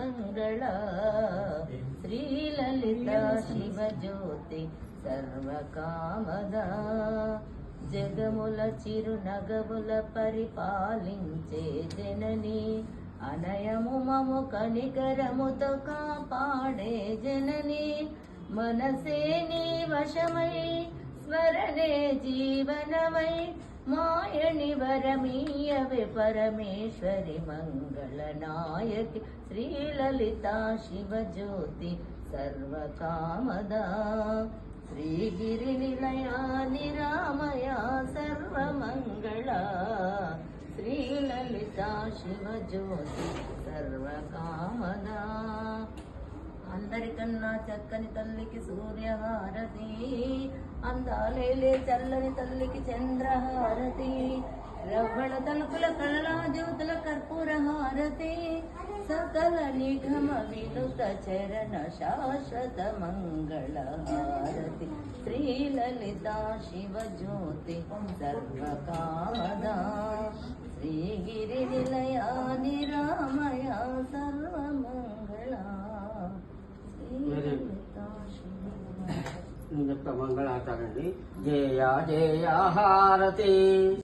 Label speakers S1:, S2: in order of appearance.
S1: మంగళ శ్రీలలిత శివజ్యోతి సర్వకామద జగముల చిరునగముల పరిపాలించే జనని అనయము మము కనికరముతో కాపాడే జనని మనసే నీ వశమై స్మరణే జీవనమై మాయని వరమీయవే పరమేశ్వరి మంగళనాయకి శ్రీలలిత శివజ్యోతి సర్వకామద శ్రీగిరి నిలయా నిరామయ సర్వమంగళ శ్రీలలిత శివజ్యోతి సర్వకామద అందరికన్నా చక్కని తల్లికి సూర్యహారతి అందాలేలే చల్లని తల్లికి చంద్రహారతి రవ్వళ తలుపుల కళలా జ్యోతుల కర్పూర హారతి సకల నిగమ వినుత చరణ శాశ్వత మంగళ హారతి శ్రీలలిత శివజ్యోతి సర్వకామద శ్రీగిరి నిలయా నిరామయ సర్వమంగళ
S2: మంగళాచారండి జయ జయ హారతి.